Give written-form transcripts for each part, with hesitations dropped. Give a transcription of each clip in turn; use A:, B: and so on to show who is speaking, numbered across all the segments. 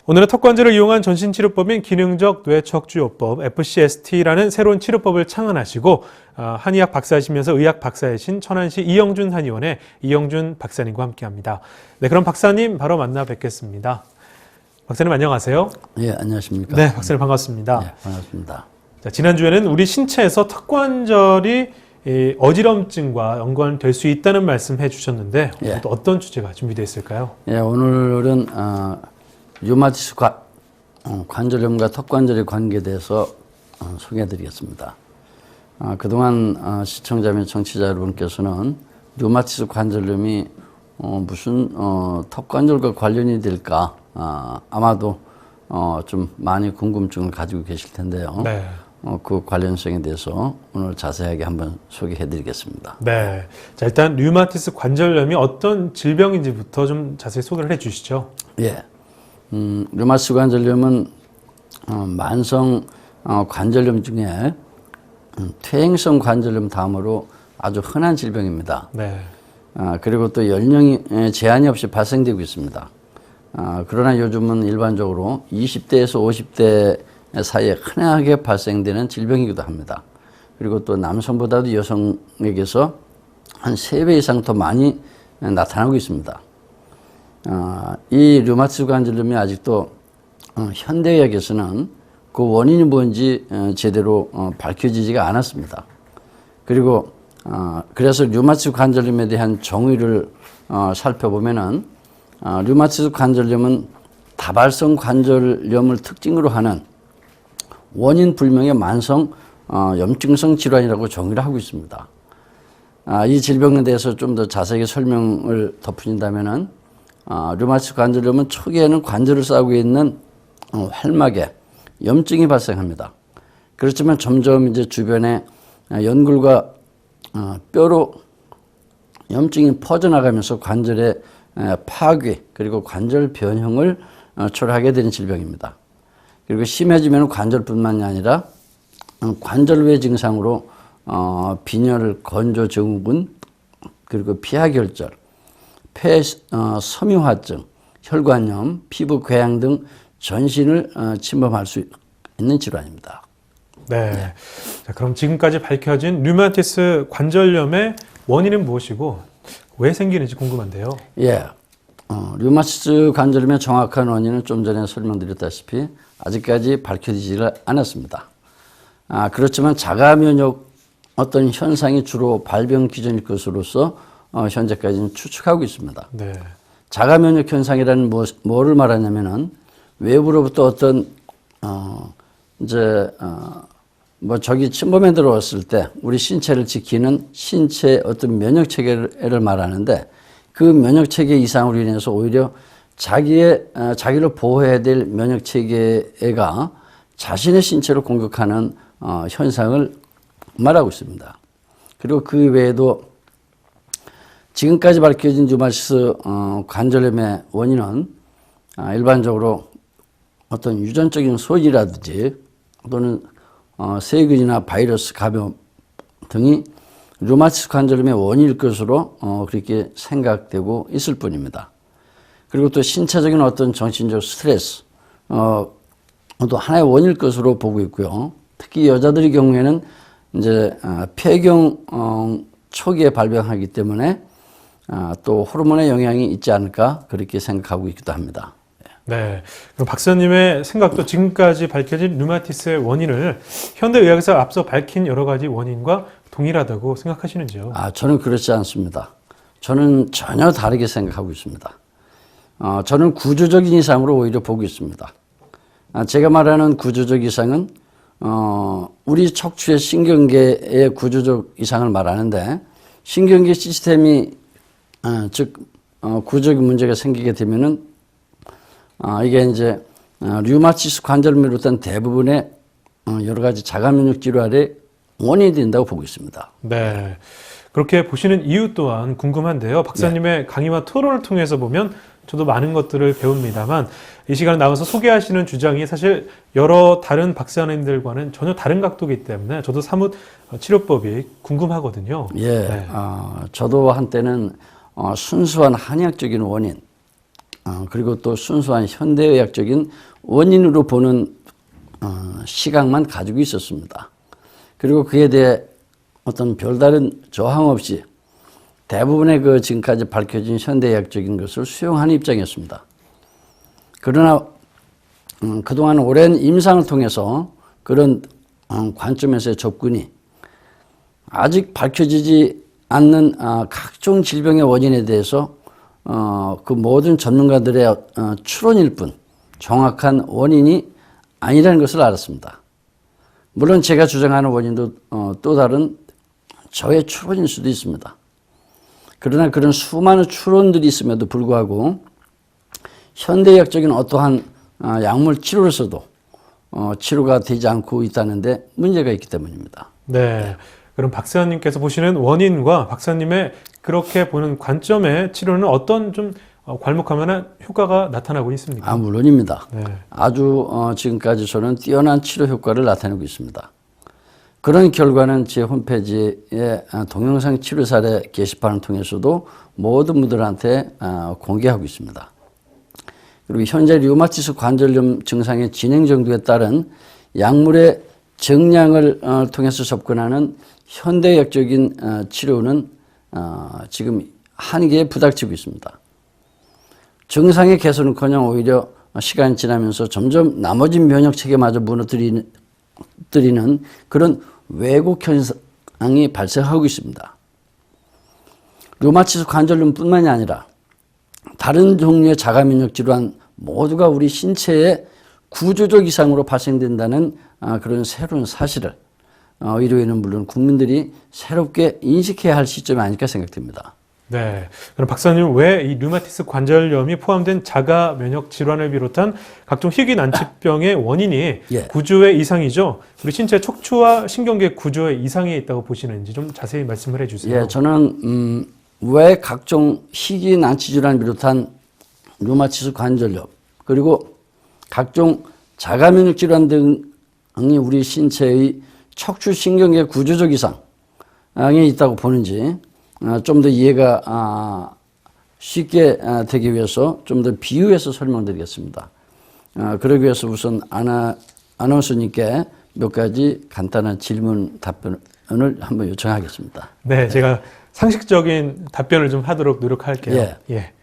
A: 오늘은 턱관절을 이용한 전신치료법인 기능적 뇌척추요법 FCST라는 새로운 치료법을 창안하시고 한의학 박사이시면서 의학 박사이신 천안시 이영준 한의원의 이영준 박사님과 함께합니다. 네, 그럼 박사님 바로 만나 뵙겠습니다. 박사님 안녕하세요.
B: 예, 안녕하십니까.
A: 네, 박사님 반갑습니다.
B: 네, 반갑습니다.
A: 자, 지난주에는 우리 신체에서 턱관절이 어지럼증과 연관될 수 있다는 말씀해 주셨는데
B: 예.
A: 또 어떤 주제가 준비되어 있을까요?
B: 예, 오늘은 류마티스 관절염과 턱관절의 관계에 대해서 소개해 드리겠습니다. 그동안 시청자 및 청취자 여러분께서는 류마티스 관절염이 무슨 턱관절과 관련이 될까 아마도 좀 많이 궁금증을 가지고 계실 텐데요.
A: 네.
B: 그 관련성에 대해서 오늘 자세하게 한번 소개해 드리겠습니다.
A: 네. 자, 일단 류마티스 관절염이 어떤 질병인지부터 좀 자세히 소개를 해 주시죠.
B: 예. 류마티스 관절염은 만성 관절염 중에 퇴행성 관절염 다음으로 아주 흔한 질병입니다.
A: 네.
B: 그리고 또 연령이 제한이 없이 발생되고 있습니다. 그러나 요즘은 일반적으로 20대에서 50대 사이에 흔하게 발생되는 질병이기도 합니다. 그리고 또 남성보다도 여성에게서 한 3배 이상 더 많이 나타나고 있습니다. 이 류마티스 관절염이 아직도 현대의학에서는 그 원인이 뭔지 제대로 밝혀지지가 않았습니다. 그리고 그래서 류마티스 관절염에 대한 정의를 살펴보면은 류마티스 관절염은 다발성 관절염을 특징으로 하는 원인 불명의 만성 염증성 질환이라고 정의를 하고 있습니다. 이 질병에 대해서 좀 더 자세하게 설명을 덧붙인다면은 류마티스 관절염은 초기에는 관절을 싸고 있는 활막에 염증이 발생합니다. 그렇지만 점점 이제 주변에 연골과 뼈로 염증이 퍼져나가면서 관절의 파괴 그리고 관절 변형을 초래하게 되는 질병입니다. 그리고 심해지면 관절뿐만이 아니라 관절 외 증상으로 빈혈, 건조 증후군, 그리고 피하결절, 폐 섬유화증, 혈관염, 피부 궤양 등 전신을 침범할 수 있는 질환입니다.
A: 네. 네. 자, 그럼 지금까지 밝혀진 류마티스 관절염의 원인은 무엇이고 왜 생기는지 궁금한데요.
B: 예. 류마티스 관절염의 정확한 원인은 좀 전에 설명드렸다시피 아직까지 밝혀지지 않았습니다. 그렇지만 자가 면역 어떤 현상이 주로 발병 기전일 것으로서 현재까지는 추측하고 있습니다.
A: 네.
B: 자가 면역 현상이라는 뭐를 말하냐면은 외부로부터 어떤 뭐 적이 침범해 들어왔을 때 우리 신체를 지키는 신체의 어떤 면역 체계를 말하는데 그 면역 체계 이상으로 인해서 오히려 자기를 보호해야 될 면역 체계가 자신의 신체를 공격하는 현상을 말하고 있습니다. 그리고 그 외에도 지금까지 밝혀진 류마티스 관절염의 원인은 일반적으로 어떤 유전적인 소지라든지 또는 세균이나 바이러스 감염 등이 류마티스 관절염의 원인일 것으로 그렇게 생각되고 있을 뿐입니다. 그리고 또 신체적인 어떤 정신적 스트레스 또 하나의 원인일 것으로 보고 있고요. 특히 여자들의 경우에는 이제 폐경 초기에 발병하기 때문에 또 호르몬의 영향이 있지 않을까 그렇게 생각하고 있기도 합니다.
A: 네. 그럼 박사님의 생각도 지금까지 밝혀진 류마티스의 원인을 현대의학에서 앞서 밝힌 여러 가지 원인과 동일하다고 생각하시는지요?
B: 저는 그렇지 않습니다. 저는 전혀 다르게 생각하고 있습니다. 저는 구조적인 이상으로 오히려 보고 있습니다. 제가 말하는 구조적 이상은 우리 척추의 신경계의 구조적 이상을 말하는데 신경계 시스템이 즉 구조적 문제가 생기게 되면은 이게 이제 류마티스 관절염을 비롯한 대부분의 여러 가지 자가 면역 질환의 원인이 된다고 보고 있습니다.
A: 네. 그렇게 보시는 이유 또한 궁금한데요. 박사님의
B: 네.
A: 강의와 토론을 통해서 보면 저도 많은 것들을 배웁니다만 이 시간에 나와서 소개하시는 주장이 사실 여러 다른 박사님들과는 전혀 다른 각도이기 때문에 저도 사뭇 치료법이 궁금하거든요.
B: 예.
A: 네.
B: 저도 한때는 순수한 한의학적인 원인, 그리고 또 순수한 현대의학적인 원인으로 보는 시각만 가지고 있었습니다. 그리고 그에 대해 어떤 별다른 저항 없이 대부분의 그 지금까지 밝혀진 현대의학적인 것을 수용하는 입장이었습니다. 그러나 그동안 오랜 임상을 통해서 그런 관점에서의 접근이 아직 밝혀지지 않는 각종 질병의 원인에 대해서 그 모든 전문가들의 추론일 뿐 정확한 원인이 아니라는 것을 알았습니다. 물론 제가 주장하는 원인도 또 다른 저의 추론일 수도 있습니다. 그러나 그런 수많은 추론들이 있음에도 불구하고 현대의학적인 어떠한 약물 치료로서도 치료가 되지 않고 있다는데 문제가 있기 때문입니다.
A: 네. 그럼 박사님께서 보시는 원인과 박사님의 그렇게 보는 관점의 치료는 어떤 좀 괄목할 만한 효과가 나타나고 있습니까?
B: 물론입니다.
A: 네.
B: 아주 지금까지 저는 뛰어난 치료 효과를 나타내고 있습니다. 그런 결과는 제 홈페이지에 동영상 치료 사례 게시판을 통해서도 모든 분들한테 공개하고 있습니다. 그리고 현재 류마티스 관절염 증상의 진행 정도에 따른 약물의 정량을 통해서 접근하는 현대의학적인 치료는 지금 한계에 부닥치고 있습니다. 증상의 개선은커녕 오히려 시간이 지나면서 점점 나머지 면역체계마저 무너뜨리는 그런 왜곡 현상이 발생하고 있습니다. 류마티스 관절염뿐만이 아니라 다른 종류의 자가면역 질환 모두가 우리 신체의 구조적 이상으로 발생된다는 그런 새로운 사실을 의료인은 물론 국민들이 새롭게 인식해야 할 시점이 아닐까 생각됩니다.
A: 네. 그럼 박사님 왜 이 류마티스 관절염이 포함된 자가 면역 질환을 비롯한 각종 희귀 난치병의 원인이 구조의 이상이죠? 우리 신체 척추와 신경계 구조의 이상이 있다고 보시는지 좀 자세히 말씀을 해주세요.
B: 예, 저는 왜 각종 희귀 난치 질환을 비롯한 류마티스 관절염 그리고 각종 자가 면역 질환 등이 우리 신체의 척추 신경계 구조적 이상이 있다고 보는지 좀 더 이해가 쉽게 되기 위해서 좀 더 비유해서 설명드리겠습니다. 그러기 위해서 우선 아나운서님께 몇 가지 간단한 질문 답변을 한번 요청하겠습니다.
A: 네, 제가 상식적인 답변을 좀 하도록 노력할게요. 예.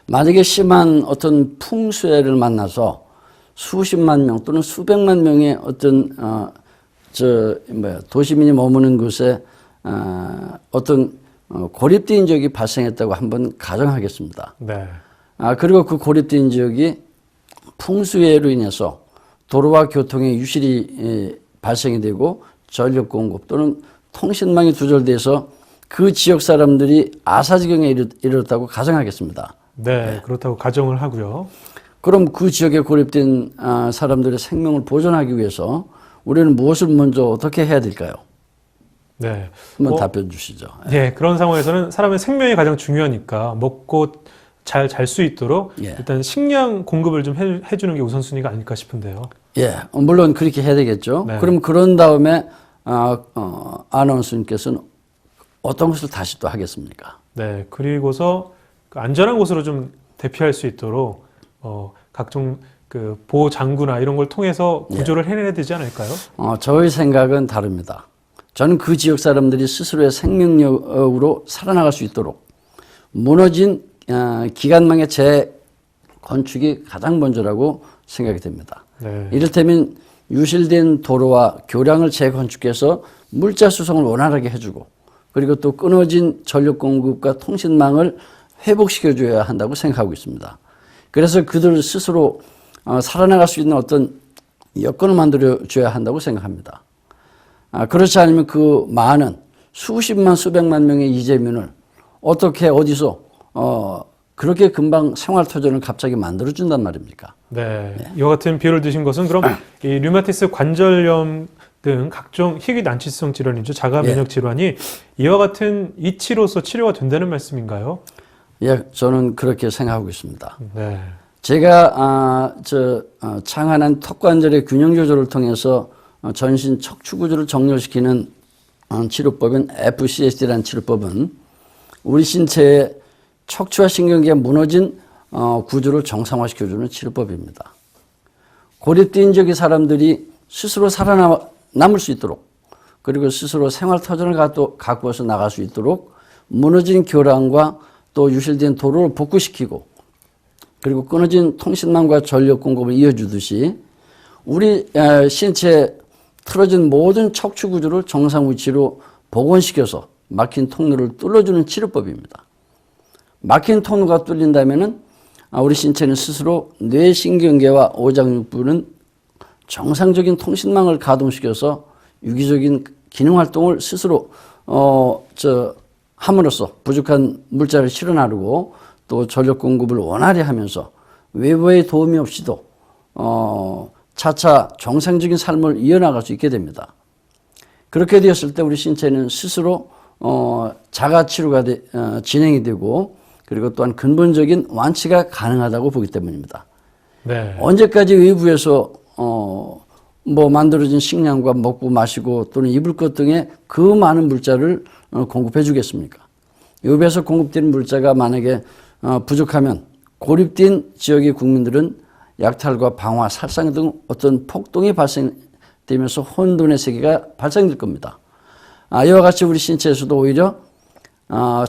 B: 만약에 심한 어떤 풍수해를 만나서 수십만 명 또는 수백만 명의 어떤 도시민이 머무는 곳에 어떤 고립된 지역이 발생했다고 한번 가정하겠습니다.
A: 네.
B: 그리고 그 고립된 지역이 풍수해로 인해서 도로와 교통의 유실이 발생이 되고 전력 공급 또는 통신망이 두절돼서 그 지역 사람들이 아사지경에 이르렀다고 가정하겠습니다.
A: 네, 그렇다고 가정을 하고요.
B: 그럼 그 지역에 고립된 사람들의 생명을 보존하기 위해서 우리는 무엇을 먼저 어떻게 해야 될까요?
A: 네.
B: 한번 답변 주시죠.
A: 네, 그런 상황에서는 사람의 생명이 가장 중요하니까 먹고 잘 잘 수 있도록 일단 식량 공급을 좀 해주는 게 우선순위가 아닐까 싶은데요.
B: 예, 물론 그렇게 해야 되겠죠.
A: 네.
B: 그럼 그런 다음에 아나운서님께서는 어떤 것을 다시 또 하겠습니까?
A: 네, 그리고서 안전한 곳으로 좀 대피할 수 있도록 각종 그 보호 장구나 이런 걸 통해서 구조를 해내야 되지 않을까요?
B: 저의 생각은 다릅니다. 저는 그 지역 사람들이 스스로의 생명력으로 살아나갈 수 있도록 무너진 기관망의 재건축이 가장 먼저라고 생각이 됩니다.
A: 네.
B: 이를테면 유실된 도로와 교량을 재건축해서 물자 수송을 원활하게 해주고 그리고 또 끊어진 전력 공급과 통신망을 회복시켜줘야 한다고 생각하고 있습니다. 그래서 그들 스스로 살아나갈 수 있는 어떤 여건을 만들어줘야 한다고 생각합니다. 그렇지 않으면 그 많은 수십만 수백만 명의 이재민을 어떻게 어디서 그렇게 금방 생활터전을 갑자기 만들어준단 말입니까?
A: 네. 이와 같은 비유를 드신 것은 그럼 이 류마티스 관절염 등 각종 희귀 난치성 질환이죠. 자가 면역 질환이 이와 같은 이치로서 치료가 된다는 말씀인가요?
B: 예, 저는 그렇게 생각하고 있습니다.
A: 네.
B: 제가 창안한 턱관절의 균형 조절을 통해서 전신 척추 구조를 정렬시키는 치료법인 FCST라는 치료법은 우리 신체의 척추와 신경계가 무너진 구조를 정상화시켜주는 치료법입니다. 고립된 지역의 사람들이 스스로 살아남을 수 있도록, 그리고 스스로 생활터전을 가꾸어서 나갈 수 있도록 무너진 교량과 또 유실된 도로를 복구시키고, 그리고 끊어진 통신망과 전력 공급을 이어주듯이 우리 신체에 틀어진 모든 척추 구조를 정상 위치로 복원시켜서 막힌 통로를 뚫어주는 치료법입니다. 막힌 통로가 뚫린다면은 우리 신체는 스스로 뇌신경계와 오장육부는 정상적인 통신망을 가동시켜서 유기적인 기능 활동을 스스로 함으로써 부족한 물자를 실어 나르고 또 전력 공급을 원활히 하면서 외부의 도움이 없이도 차차 정상적인 삶을 이어나갈 수 있게 됩니다. 그렇게 되었을 때 우리 신체는 스스로 자가 치료가 진행이 되고, 그리고 또한 근본적인 완치가 가능하다고 보기 때문입니다.
A: 네.
B: 언제까지 외부에서 만들어진 식량과 먹고 마시고 또는 입을 것 등의 그 많은 물자를 공급해 주겠습니까? 외부에서 공급되는 물자가 만약에 부족하면 고립된 지역의 국민들은 약탈과 방화, 살상 등 어떤 폭동이 발생되면서 혼돈의 세계가 발생될 겁니다. 이와 같이 우리 신체에서도 오히려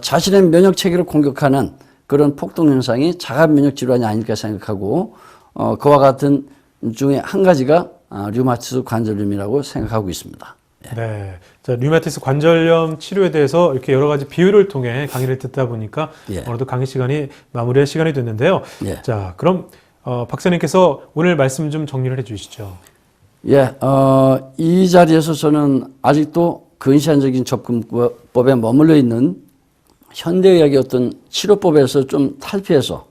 B: 자신의 면역 체계를 공격하는 그런 폭동 현상이 자가 면역 질환이 아닐까 생각하고, 그와 같은 중에 한 가지가 류마티스 관절염이라고 생각하고 있습니다.
A: 네. 자, 류마티스 관절염 치료에 대해서 이렇게 여러 가지 비유를 통해 강의를 듣다 보니까 오늘도 강의 시간이 마무리할 시간이 됐는데요. 자, 그럼 박사님께서 오늘 말씀 좀 정리를 해 주시죠.
B: 이 자리에서 저는 아직도 근시안적인 접근법에 머물러 있는 현대의학의 어떤 치료법에서 좀 탈피해서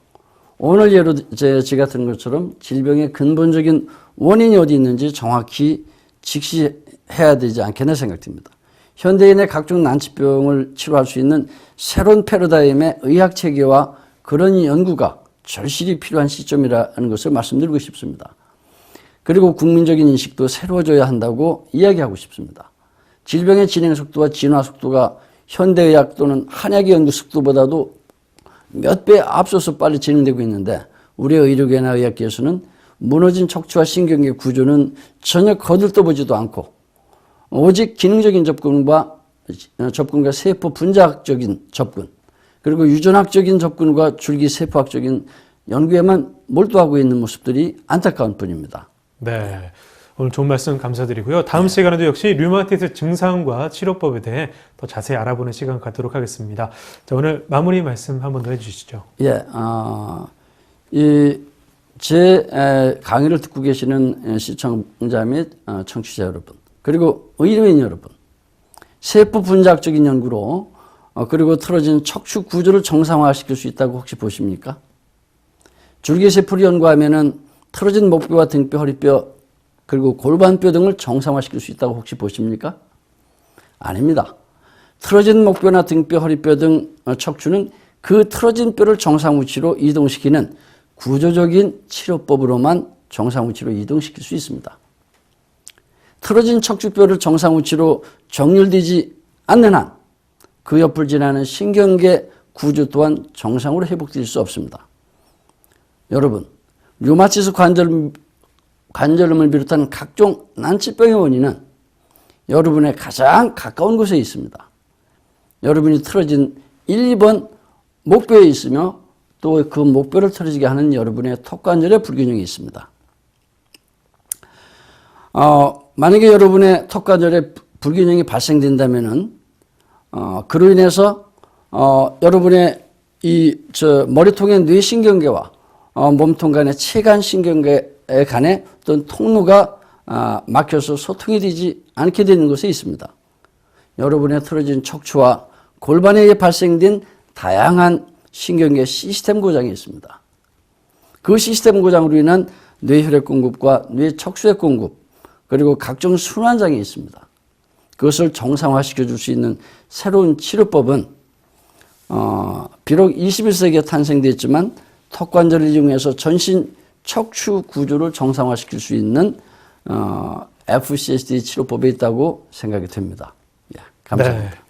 B: 오늘 예로 제가 들은 것처럼 질병의 근본적인 원인이 어디 있는지 정확히 직시해야 되지 않겠나 생각됩니다. 현대인의 각종 난치병을 치료할 수 있는 새로운 패러다임의 의학 체계와 그런 연구가 절실히 필요한 시점이라는 것을 말씀드리고 싶습니다. 그리고 국민적인 인식도 새로워져야 한다고 이야기하고 싶습니다. 질병의 진행 속도와 진화 속도가 현대의학 또는 한약의 연구 속도보다도 몇 배 앞서서 빨리 진행되고 있는데, 우리의 의료계나 의학계에서는 무너진 척추와 신경계 구조는 전혀 거들떠보지도 않고 오직 기능적인 접근과 세포 분자학적인 접근, 그리고 유전학적인 접근과 줄기세포학적인 연구에만 몰두하고 있는 모습들이 안타까운 뿐입니다.
A: 네. 오늘 좋은 말씀 감사드리고요. 다음 시간에도 역시 류마티스 증상과 치료법에 대해 더 자세히 알아보는 시간 갖도록 하겠습니다. 자, 오늘 마무리 말씀 한 번 더 해주시죠.
B: 제 강의를 듣고 계시는 시청자 및 청취자 여러분, 그리고 의료인 여러분, 세포 분자학적인 연구로 그리고 틀어진 척추 구조를 정상화시킬 수 있다고 혹시 보십니까? 줄기세포를 연구하면은 틀어진 목뼈와 등뼈, 허리뼈, 그리고 골반뼈 등을 정상화시킬 수 있다고 혹시 보십니까? 아닙니다. 틀어진 목뼈나 등뼈, 허리뼈 등 척추는 그 틀어진 뼈를 정상 위치로 이동시키는 구조적인 치료법으로만 정상 위치로 이동시킬 수 있습니다. 틀어진 척추뼈를 정상 위치로 정렬되지 않는 한 그 옆을 지나는 신경계 구조 또한 정상으로 회복될 수 없습니다. 여러분, 류마티스 관절염을 비롯한 각종 난치병의 원인은 여러분의 가장 가까운 곳에 있습니다. 여러분이 틀어진 1, 2번 목뼈에 있으며 또 그 목뼈를 틀어지게 하는 여러분의 턱관절의 불균형이 있습니다. 만약에 여러분의 턱관절에 불균형이 발생된다면은 그로 인해서 여러분의 머리통의 뇌신경계와 몸통 간의 체간신경계 간에 어떤 통로가 막혀서 소통이 되지 않게 되는 곳에 있습니다. 여러분의 틀어진 척추와 골반에 의해 발생된 다양한 신경계 시스템 고장이 있습니다. 그 시스템 고장으로 인한 뇌혈액 공급과 뇌척수액 공급, 그리고 각종 순환장애 있습니다. 그것을 정상화시켜 줄 수 있는 새로운 치료법은 비록 21세기에 탄생됐지만 턱관절을 이용해서 전신 척추 구조를 정상화시킬 수 있는 FCSD 치료법에 있다고 생각이 됩니다. 감사합니다.
A: 네.